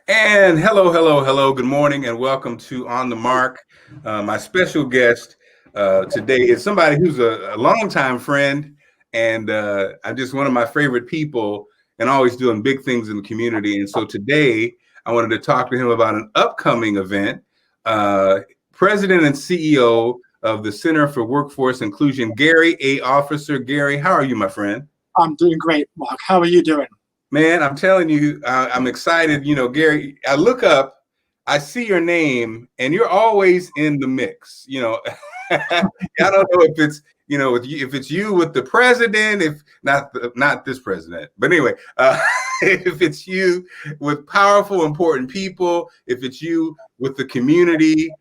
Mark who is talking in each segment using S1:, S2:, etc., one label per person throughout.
S1: And hello, hello, hello. Good morning, and welcome to On the Mark. My special guest today is somebody who's a longtime friend, and I'm just one of my favorite people, and always doing big things in the community. And so today, I wanted to talk to him about an upcoming event. Uh, President and CEO of the Center for Workforce Inclusion, Gary A. Officer. Gary, how are you, my friend?
S2: I'm doing great, Mark. How are you doing?
S1: Man, I'm telling you, I'm excited. You know, Gary, I look up, I see your name, and you're always in the mix. I don't know if it's, with you, if it's you with the president, if not this president, but anyway, if it's you with powerful, important people, if it's you with the community,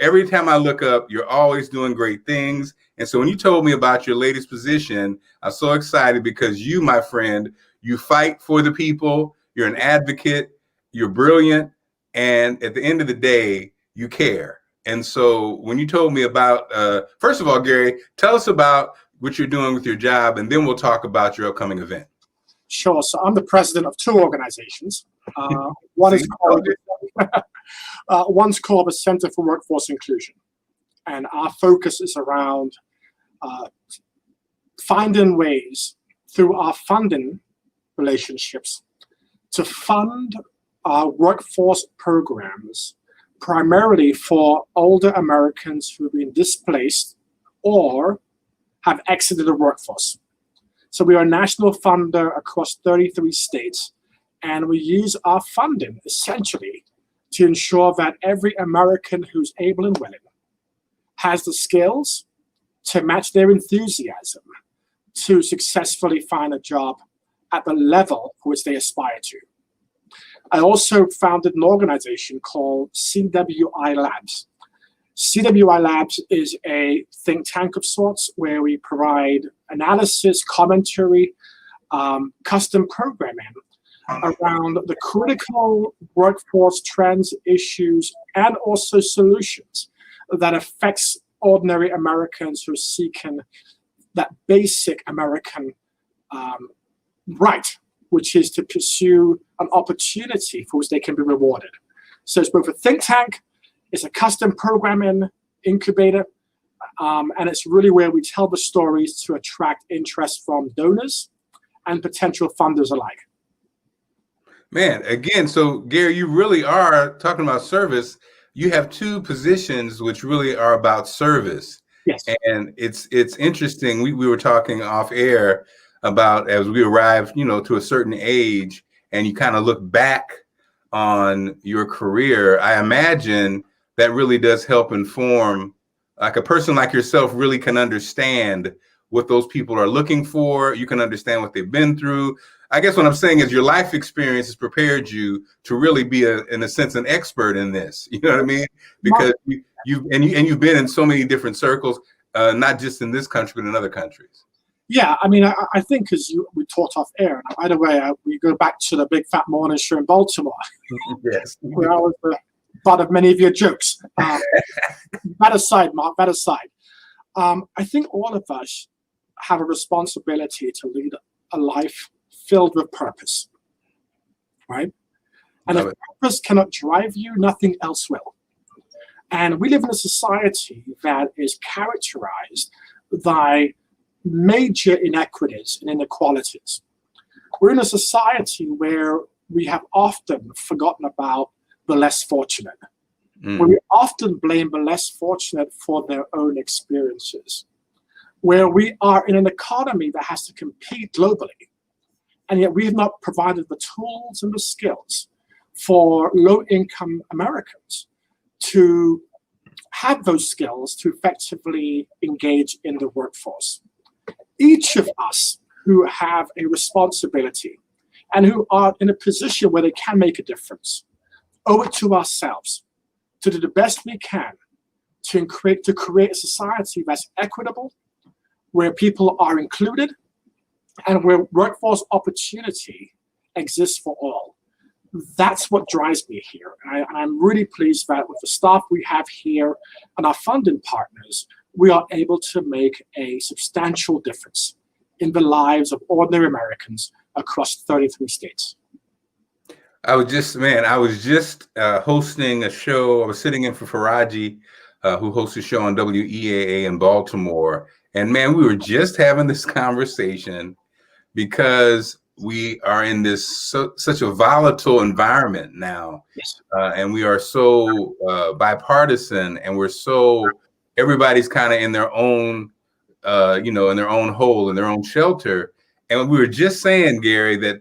S1: every time I look up, you're always doing great things. And so when you told me about your latest position, I'm so excited because you, my friend, you fight for the people. You're an advocate. You're brilliant. And at the end of the day, you care. And so when you told me about, first of all, Gary, tell us about what you're doing with your job, and then we'll talk about your upcoming event.
S2: Sure. So I'm the president of two organizations. One's called the Center for Workforce Inclusion. And our focus is around finding ways through our funding relationships to fund our workforce programs primarily for older Americans who've been displaced or have exited the workforce. So we are a national funder across 33 states, and we use our funding essentially to ensure that every American who's able and willing has the skills to match their enthusiasm to successfully find a job at the level for which they aspire to. I also founded an organization called CWI Labs. CWI Labs is a think tank of sorts where we provide analysis, commentary, custom programming around the critical workforce trends, issues, and also solutions that affects ordinary Americans who are seeking that basic American right, which is to pursue an opportunity for which they can be rewarded. So it's both a think tank, it's a custom programming incubator, and it's really where we tell the stories to attract interest from donors and potential funders alike.
S1: Man, again, so Gary, you really are talking about service. You have two positions which really are about service.
S2: Yes.
S1: And it's interesting. We were talking off air about as we arrive, to a certain age, and you kind of look back on your career. I imagine that really does help inform, like a person like yourself really can understand what those people are looking for. You can understand what they've been through. I guess what I'm saying is your life experience has prepared you to really be in a sense, an expert in this. You know what I mean? Because you've been in so many different circles, not just in this country, but in other countries.
S2: Yeah, I mean, I think we talked off air. And by the way, we go back to the Big Fat Morning Show in Baltimore.
S1: Yes.
S2: Where I was the butt of many of your jokes. That aside, Mark, that aside. I think all of us have a responsibility to lead a life filled with purpose, right? And if purpose cannot drive you, nothing else will. And we live in a society that is characterized by major inequities and inequalities. We're in a society where we have often forgotten about the less fortunate, where we often blame the less fortunate for their own experiences, where we are in an economy that has to compete globally, and yet we have not provided the tools and the skills for low-income Americans to have those skills to effectively engage in the workforce. Each of us who have a responsibility and who are in a position where they can make a difference owe it to ourselves to do the best we can to create a society that's equitable, where people are included, and where workforce opportunity exists for all. That's what drives me here. And I'm really pleased that with the staff we have here and our funding partners, we are able to make a substantial difference in the lives of ordinary Americans across 33 states.
S1: I was just hosting a show. I was sitting in for Faraji, who hosts a show on WEAA in Baltimore. And man, we were just having this conversation because we are in this such a volatile environment now.
S2: Yes.
S1: And we are so bipartisan, and everybody's kind of in their own, in their own hole, in their own shelter. And we were just saying, Gary, that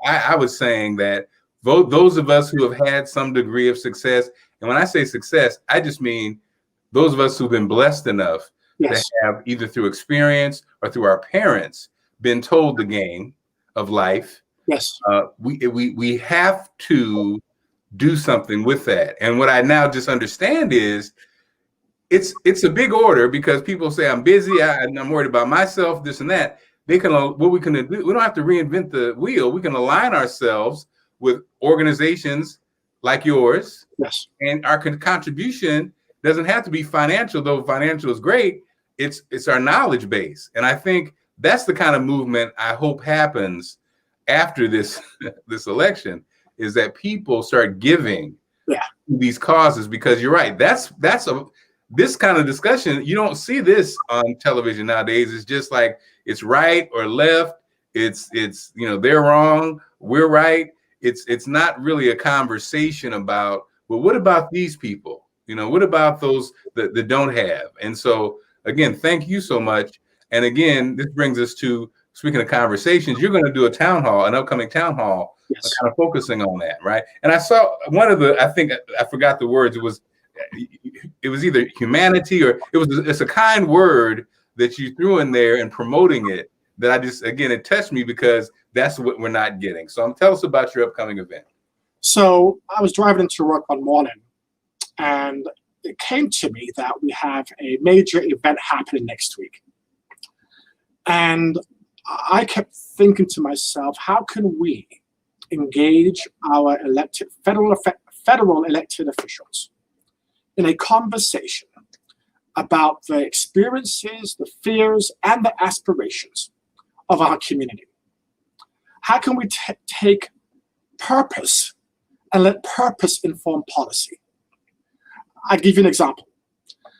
S1: I was saying that those of us who have had some degree of success, and when I say success, I just mean those of us who've been blessed enough to have, either through experience or through our parents, been told the game of life.
S2: Yes.
S1: We have to do something with that. And what I now just understand is it's a big order, because people say, I'm busy, I'm worried about myself, this and that. What we can do, we don't have to reinvent the wheel. We can align ourselves with organizations like yours.
S2: Yes.
S1: And our contribution doesn't have to be financial, though financial is great. It's our knowledge base. And I think that's the kind of movement I hope happens after this election, is that people start giving to these causes, because you're right. This kind of discussion, you don't see this on television nowadays. It's just like, it's right or left. It's they're wrong, we're right. It's not really a conversation about, well, what about these people? What about those that don't have? And so again, thank you so much. And again, this brings us to, speaking of conversations, you're going to do an upcoming town hall, kind of focusing on that, right? And I saw one of I think I forgot the words. It was either humanity, or it's a kind word that you threw in there in promoting it, that it touched me, because that's what we're not getting. So tell us about your upcoming event.
S2: So I was driving into work one morning, and it came to me that we have a major event happening next week. And I kept thinking to myself, how can we engage our federal elected officials in a conversation about the experiences, the fears, and the aspirations of our community? How can we take purpose and let purpose inform policy? I'll give you an example.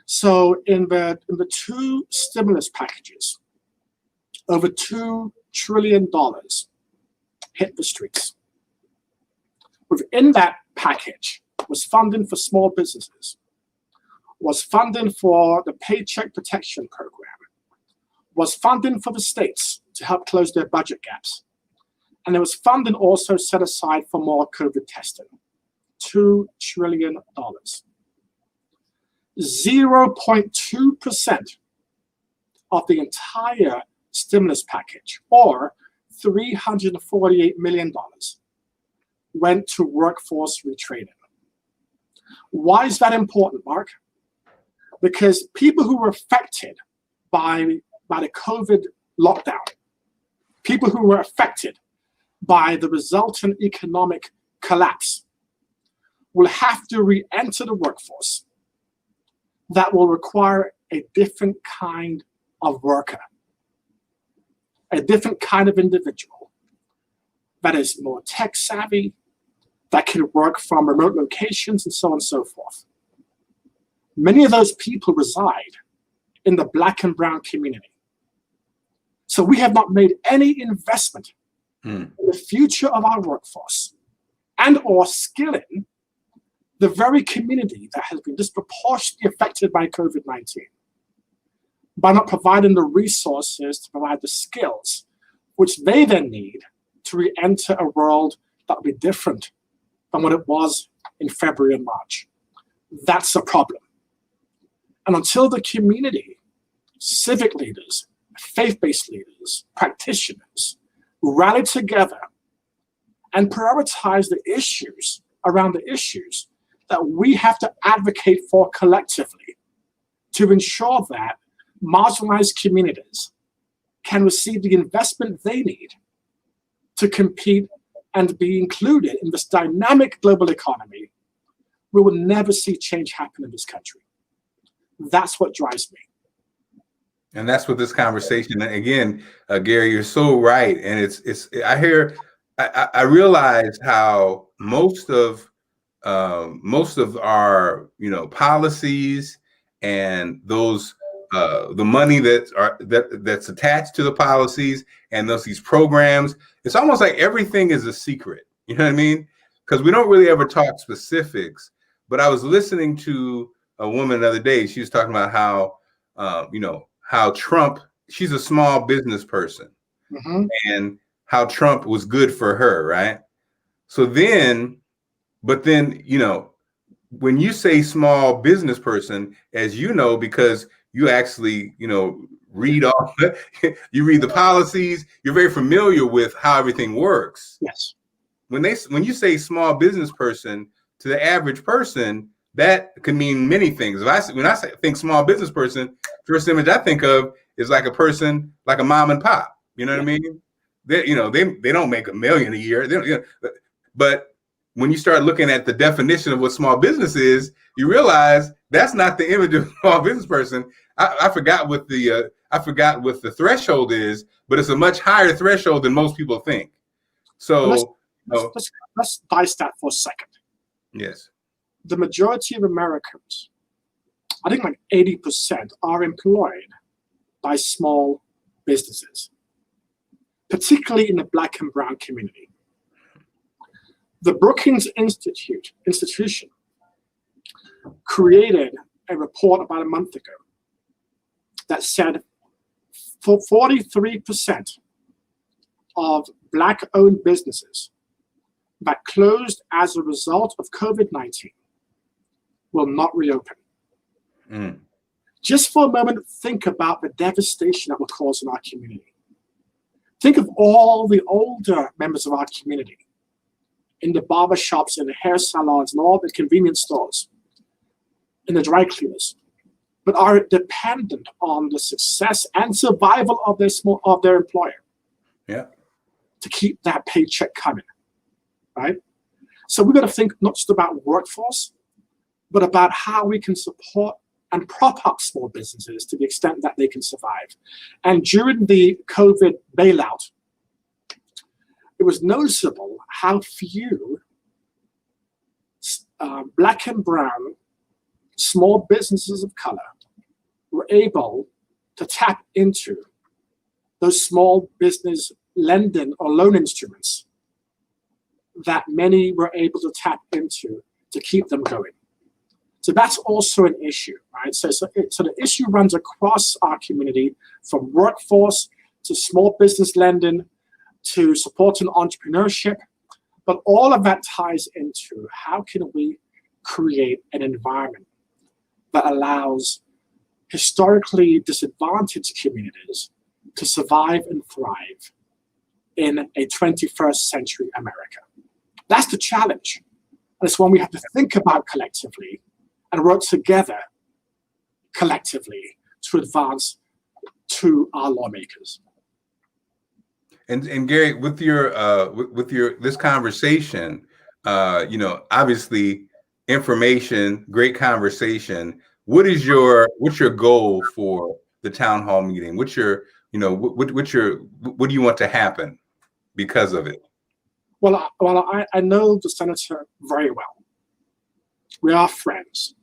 S2: So in the two stimulus packages, over $2 trillion hit the streets. Within that package was funding for small businesses, was funding for the Paycheck Protection Program, was funding for the states to help close their budget gaps. And there was funding also set aside for more COVID testing, $2 trillion. 0.2% of the entire stimulus package, or $348 million, went to workforce retraining. Why is that important, Mark? Because people who were affected by the COVID lockdown, people who were affected by the resultant economic collapse, will have to re-enter the workforce. That will require a different kind of worker, a different kind of individual that is more tech savvy, that can work from remote locations, and so on and so forth. Many of those people reside in the Black and brown community. So we have not made any investment in the future of our workforce, and or skilling the very community that has been disproportionately affected by COVID-19, by not providing the resources to provide the skills which they then need to re-enter a world that will be different than what it was in February and March. That's a problem. And until the community, civic leaders, faith-based leaders, practitioners, rally together and prioritize the issues around the issues that we have to advocate for collectively to ensure that marginalized communities can receive the investment they need to compete and be included in this dynamic global economy, we will never see change happen in this country. That's what drives me.
S1: And that's what this conversation, and again, Gary, you're so right. And I hear I realize how most of our policies and those the money that's attached to the policies and these programs, it's almost like everything is a secret. You know what I mean? Because we don't really ever talk specifics. But I was listening to a woman the other day. She was talking about how how Trump. She's a small business person, and how Trump was good for her, right? So then, but then, when you say small business person, as you know, because you actually, read all, you read the policies, you're very familiar with how everything works.
S2: Yes.
S1: When you say small business person to the average person, that can mean many things. When I think small business person, first image I think of is like a person, like a mom and pop. You know what I mean? They don't make $1 million a year. But when you start looking at the definition of what small business is, you realize that's not the image of a small business person. I forgot what the threshold is, but it's a much higher threshold than most people think. So
S2: let's dice that for a second.
S1: Yes.
S2: The majority of Americans, I think like 80%, are employed by small businesses, particularly in the Black and brown community. The Brookings Institution created a report about a month ago that said 43% of Black-owned businesses that closed as a result of COVID-19 will not reopen. Just for a moment, think about the devastation that will cause in our community. Think of all the older members of our community in the barber shops, in the hair salons, and all the convenience stores, in the dry cleaners, but are dependent on the success and survival of their employer.
S1: Yeah.
S2: To keep that paycheck coming, right? So we've got to think not just about workforce, but about how we can support and prop up small businesses to the extent that they can survive. And during the COVID bailout, it was noticeable how few Black and brown small businesses of color were able to tap into those small business lending or loan instruments that many were able to tap into to keep them going. So that's also an issue, right? So the issue runs across our community, from workforce to small business lending to supporting entrepreneurship, but all of that ties into how can we create an environment that allows historically disadvantaged communities to survive and thrive in a 21st century America. That's the challenge. And it's one we have to think about collectively and work together collectively to advance to our lawmakers.
S1: And Gary, with your this conversation, obviously information, great conversation. What's your goal for the town hall meeting? What do you want to happen because of it?
S2: Well, I know the senator very well. We are friends.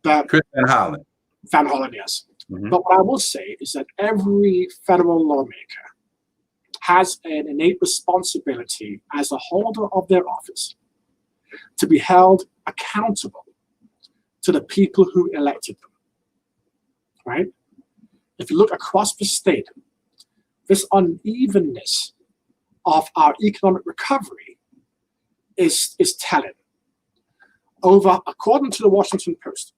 S2: But
S1: Chris Van Hollen.
S2: Van Hollen, yes. But what I will say is that every federal lawmaker has an innate responsibility as a holder of their office to be held accountable to the people who elected them, right? If you look across the state, this unevenness of our economic recovery is telling. According to the Washington Post,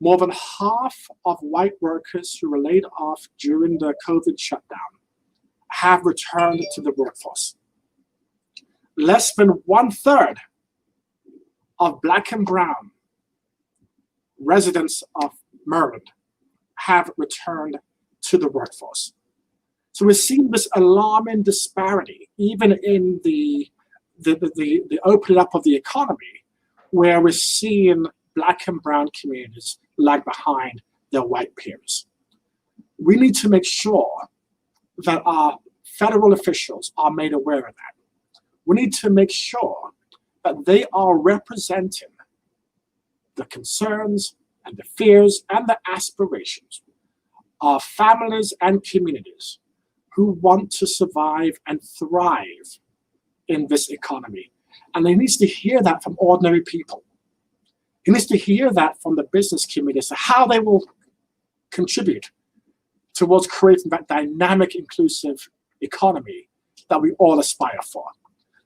S2: more than half of white workers who were laid off during the COVID shutdown have returned to the workforce. Less than 1/3 of Black and brown residents of Maryland have returned to the workforce. So we're seeing this alarming disparity, even in the opening up of the economy, where we're seeing Black and brown communities lag behind their white peers. We need to make sure that our federal officials are made aware of that. we need to make sure that they are representing the concerns and the fears and the aspirations of families and communities who want to survive and thrive in this economy. And they need to hear that from ordinary people. He needs to hear that from the business community as to how they will contribute towards creating that dynamic, inclusive economy that we all aspire for.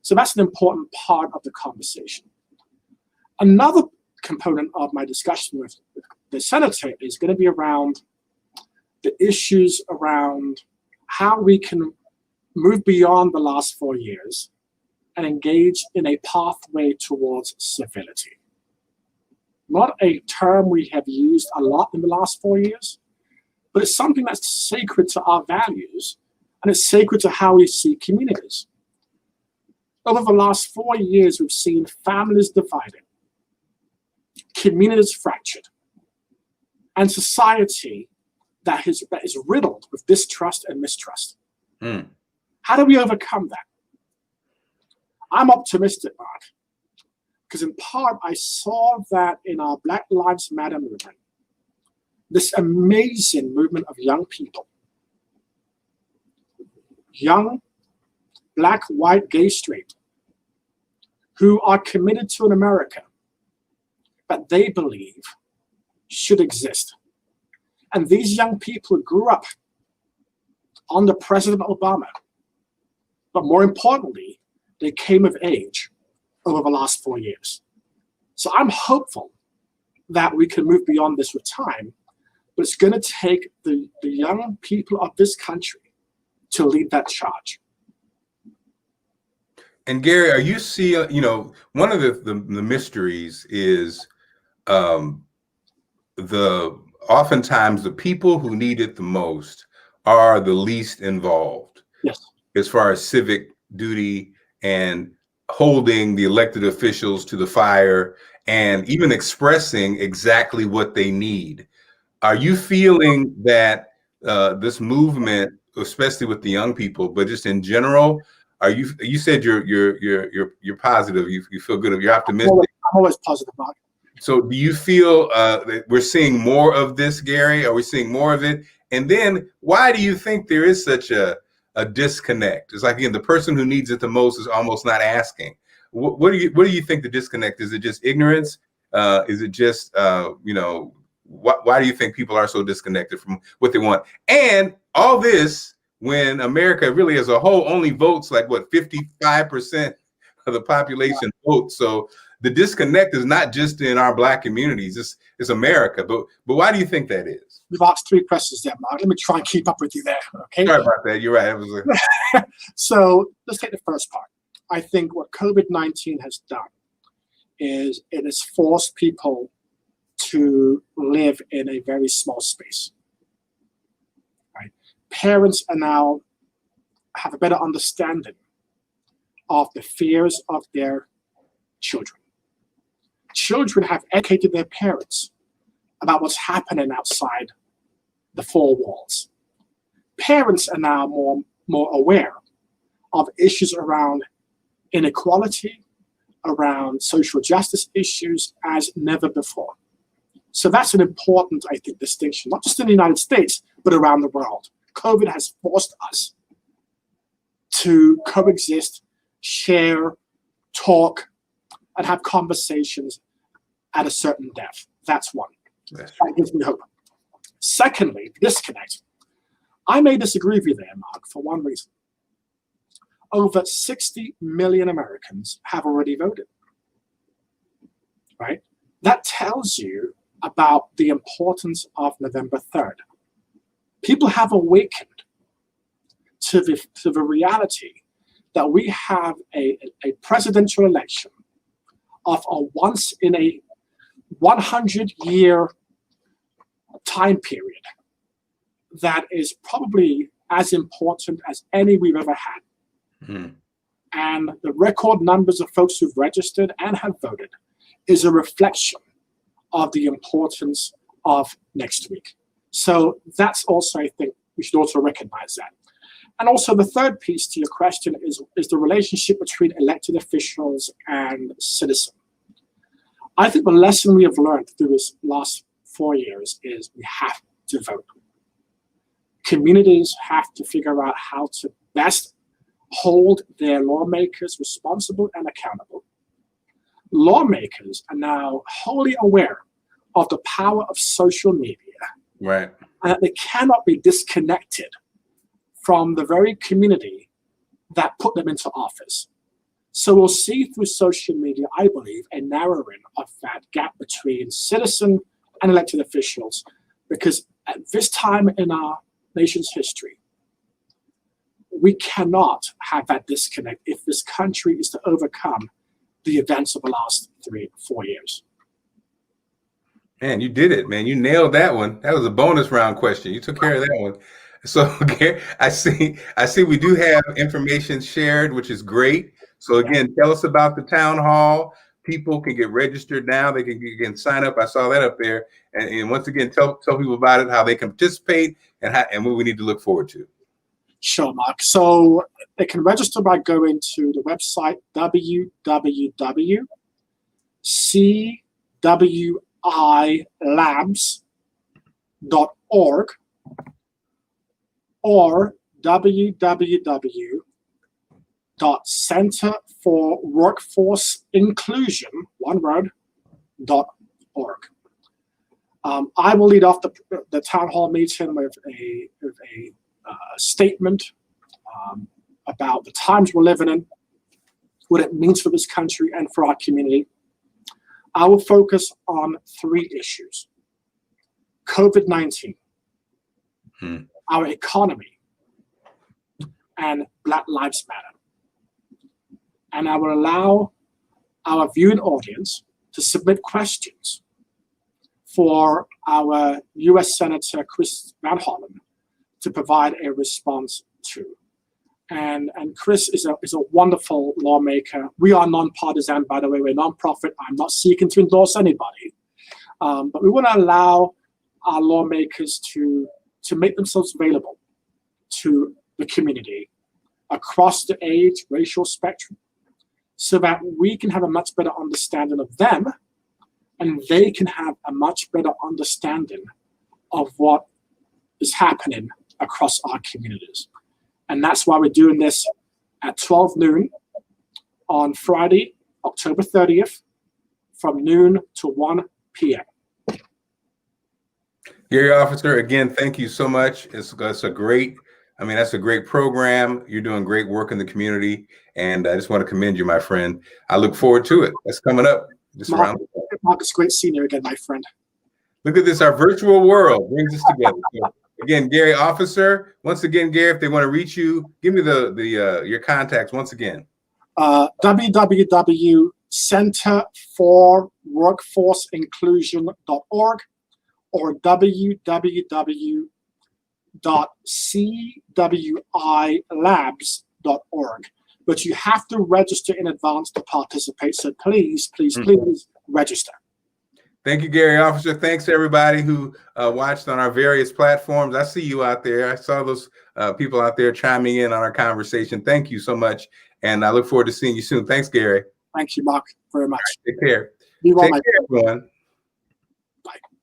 S2: So that's an important part of the conversation. Another component of my discussion with the senator is going to be around the issues around how we can move beyond the last 4 years and engage in a pathway towards civility. Not a term we have used a lot in the last 4 years, but it's something that's sacred to our values, and it's sacred to how we see communities. Over the last 4 years, we've seen families divided, communities fractured, and society that is riddled with distrust and mistrust. How do we overcome that? I'm optimistic, Mark, because in part I saw that in our Black Lives Matter movement, this amazing movement of young people, young, Black, white, gay, straight, who are committed to an America that they believe should exist. And these young people grew up under President Obama, but more importantly, they came of age over the last 4 years. So I'm hopeful that we can move beyond this with time, but it's going to take the young people of this country to lead that charge.
S1: And Gary, are you seeing, one of the mysteries is oftentimes the people who need it the most are the least involved.
S2: Yes.
S1: As far as civic duty and holding the elected officials to the fire and even expressing exactly what they need. Are you feeling that this movement, especially with the young people, but just in general, you said you're positive, you feel good, you're optimistic.
S2: I'm always positive, Mark.
S1: So do you feel that we're seeing more of this, Gary? Are we seeing more of it? And then why do you think there is such a disconnect? It's like, again, the person who needs it the most is almost not asking. What do you think the disconnect is? Is it just ignorance? Is it just, why do you think people are so disconnected from what they want? And all this when America really as a whole only votes like 55% of the population votes. So the disconnect is not just in our Black communities, it's America. But why do you think that is?
S2: You've asked 3 questions there, Mark. Let me try and keep up with you there, okay?
S1: Sorry about that, you're right.
S2: So let's take the first part. I think what COVID-19 has done is it has forced people to live in a very small space. Right? Parents are now have a better understanding of the fears of their children. Children have educated their parents about what's happening outside the 4 walls. Parents are now more aware of issues around inequality, around social justice issues as never before. So that's an important, I think, distinction, not just in the United States, but around the world. COVID has forced us to coexist, share, talk, and have conversations at a certain depth. That's one. That gives me hope. Secondly, disconnect. I may disagree with you there, Mark, for one reason. Over 60 million Americans have already voted, right? That tells you about the importance of November 3rd. People have awakened to the reality that we have a presidential election of a once in a 100-year time period that is probably as important as any we've ever had. And the record numbers of folks who've registered and have voted is a reflection of the importance of next week. So that's also, I think, we should also recognize that. And also the third piece to your question is the relationship between elected officials and citizens. I think the lesson we have learned through this last 4 years is we have to vote. Communities have to figure out how to best hold their lawmakers responsible and accountable. Lawmakers are now wholly aware of the power of social media,
S1: right,
S2: and that they cannot be disconnected from the very community that put them into office. So we'll see through social media, I believe, a narrowing of that gap between citizen and elected officials, because at this time in our nation's history, we cannot have that disconnect if this country is to overcome the events of the last 3-4 years.
S1: Man, you did it, man. You nailed that one. That was a bonus round question. You took care of that one. So, Gary, I see we do have information shared, which is great. So again, tell us about the town hall. People can get registered now. They can sign up. I saw that up there. And once again, tell people about it, how they can participate, and what we need to look forward to.
S2: Sure, Mark. So they can register by going to the website www.cwilabs.org or www.centerforworkforceinclusion.org. I will lead off the town hall meeting with a statement about the times we're living in, what it means for this country and for our community. I will focus on 3 issues: COVID-19, our economy, and Black Lives Matter. And I will allow our viewing audience to submit questions for our U.S. Senator Chris Van Hollen to provide a response to. And Chris is a wonderful lawmaker. We are nonpartisan, by the way. We're a nonprofit. I'm not seeking to endorse anybody. But we want to allow our lawmakers to make themselves available to the community across the age, racial spectrum, so that we can have a much better understanding of them, and they can have a much better understanding of what is happening across our communities. And that's why we're doing this at 12 noon on Friday, October 30th, from noon to 1 p.m.
S1: Gary Officer, again, thank you so much. That's a great program. You're doing great work in the community, and I just want to commend you, my friend. I look forward to it. That's coming up just around the corner.
S2: Mark, it's great seeing you again, my friend.
S1: Look at this, our virtual world brings us together. So, again, Gary Officer, once again, Gary, if they want to reach you, give me your contacts once again.
S2: www.centerforworkforceinclusion.org or www.cwilabs.org. But you have to register in advance to participate. So please register.
S1: Thank you, Gary Officer. Thanks to everybody who watched on our various platforms. I see you out there. I saw those people out there chiming in on our conversation. Thank you so much. And I look forward to seeing you soon. Thanks, Gary.
S2: Thank you, Mark, very much.
S1: Right, take care.
S2: Be well,
S1: take care, everyone.